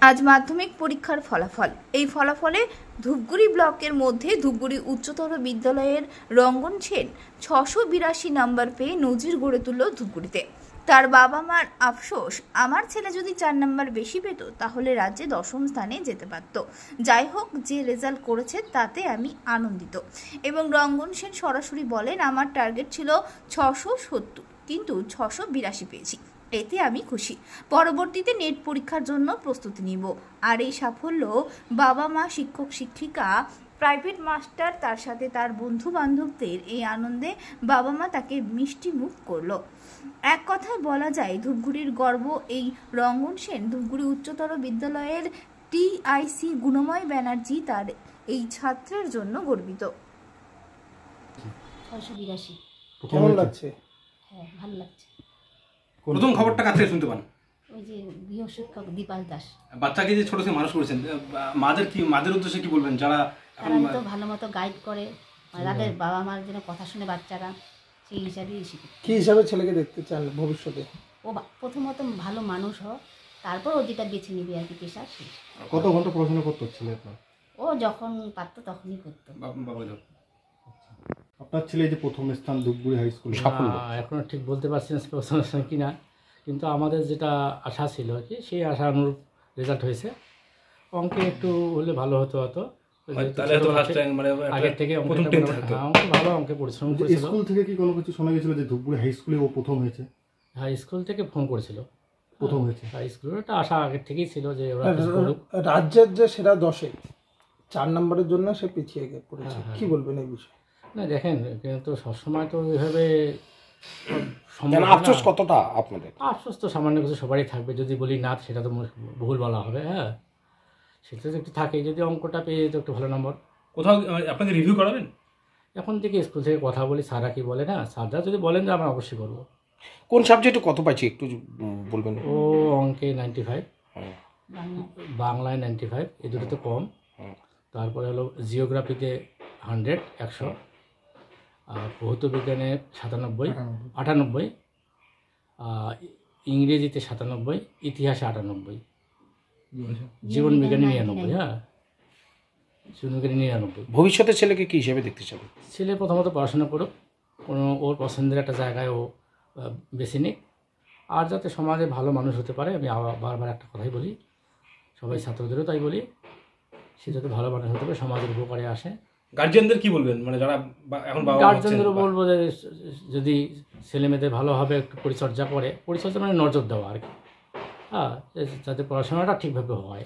আজ মাধ্যমিক পরীক্ষার ফলাফল। এই ফলাফলে ধূপগুড়ি ব্লকের মধ্যে ধূপগুড়ি উচ্চতর বিদ্যালয়ের রঙ্গন সেন 682 নম্বর পেয়ে নজির গড়ে তুলল ধূপগুড়িতে। তার বাবা মার আফসোস, আমার ছেলে যদি 4 নম্বর বেশি পেত তাহলে রাজ্যে 10ম স্থানে যেতে পারত। যাই হোক, যে রেজাল্ট করেছে তাতে আমি আনন্দিত। এবং রঙ্গন সেন সরাসরি বলেন, আমার টার্গেট ছিল 670, কিন্তু 682 পেয়েছি, এতে আমি খুশি। পরবর্তীতে নেট পরীক্ষার জন্য প্রস্তুতি নিব। আর এই সাফল্য বাবা মা, শিক্ষক শিক্ষিকা, প্রাইভেট মাস্টার, তার সাথে তার বন্ধু বান্ধবদের এই আনন্দে বাবা মা তাকে মিষ্টি মুখ করলো। এক কথায় বলা যায় ধূপগুড়ির গর্ব এই রঙ্গন সেন। ধূপগুড়ি উচ্চতর বিদ্যালয়ের টিআইসি গুণময় ব্যানার্জি তার এই ছাত্রের জন্য গর্বিত। 682। কেমন লাগছে? হ্যাঁ, ভালো লাগছে। প্রথম খবরটা কাছে শুনতে পান? ওই যে গৃহ শিক্ষক দীপাল দাস। বাচ্চাকে যে ছোট থেকে মানুষ করেছেন, মাদের উদ্দেশ্যে কি বলবেন যারা তারা তো ভালো মতো গাইড করে, তাদের বাবা মার যেন কথা শুনে বাচ্চারা, সেই হিসাবেই শিখে। কি হিসাবে ছেলেকে দেখতে চান ভবিষ্যতে? ও প্রথমত ভালো মানুষ হোক, তারপর ও যেটা বেছে নিবি আর কি পেশা। কত ঘন্টা পড়াশোনা করতে ছিল আপনার? ও যখন পারতো তখনই করতো। আপনার ছেলে যে প্রথম স্থান ধূপগুড়ি হাই স্কুলে সাফল্য, এখনও ঠিক বলতে পারছি না প্রথম স্থান কিনা, কিন্তু আমাদের যেটা আশা ছিল আর কি, সেই আশা অনুরূপ রেজাল্ট হয়েছে। অঙ্কে একটু হলে ভালো হতো, আগের থেকে ভালো অঙ্কে পরিশ্রম করেছিল। স্কুল থেকে কি কোনো কিছু শোনা গেছিল যে ধূপগুড়ি হাই স্কুলে ও প্রথম হয়েছে? হ্যাঁ, স্কুল থেকে ফোন করেছিল, প্রথম হয়েছে। হাই স্কুলের একটা আশা আগের থেকেই ছিল যে রাজ্যের যে সেরা 10-এ 4 নম্বরের জন্য সে পিছিয়ে পড়েছে। কি বলবেন এই বিষয়ে? না দেখেন, কিন্তু সবসময় তো ওইভাবে আফসোস কতটা আপনাদের? আফসোস তো সামান্য কিছু সবারই থাকবে, যদি বলি না সেটা তো ভুল বলা হবে। হ্যাঁ, সেটা তো একটু থাকে, যদি অঙ্কটা পেয়ে যেত একটু ভালো নম্বর। কোথাও আপনাকে রিভিউ করাবেন? এখন থেকে স্কুল থেকে কথা বলি, স্যাররা কি বলে না, স্যাররা যদি বলেন যে আমরা অবশ্যই করবো। কোন সাবজেক্টে কত পাইছি একটু বলবেন? ও অঙ্কে 95, বাংলায় 95, এই দুটোতে কম। তারপরে হলো জিওগ্রাফিতে 100, আর ভৌত বিজ্ঞানে 98, ইংরেজিতে 97, ইতিহাসে 98, জীবন বিজ্ঞানে 99। হ্যাঁ, জীবন বিজ্ঞানে 99। ভবিষ্যতে ছেলেকে কি হিসেবে দেখতে চাবেন? ছেলে প্রথমত পড়াশোনা করুক, কোনো ওর পছন্দের একটা জায়গায় ও বেছে নিক, আর যাতে সমাজে ভালো মানুষ হতে পারে। আমি বারবার একটা কথাই বলি, সবাই ছাত্রদেরও তাই বলি, সে যাতে ভালো মানুষ হতে পারে, সমাজের উপকারে আসে। গার্জিয়ানদের কি বলবেন, মানে যারা এখন গার্জিয়ানদেরও বলবো যে যদি ছেলে মেয়েদের ভালোভাবে একটু পরিচর্যা করে, পরিচর্যা মানে নজর দেওয়া আর কি, হ্যাঁ, যাতে পড়াশোনাটা ঠিকভাবে হয়।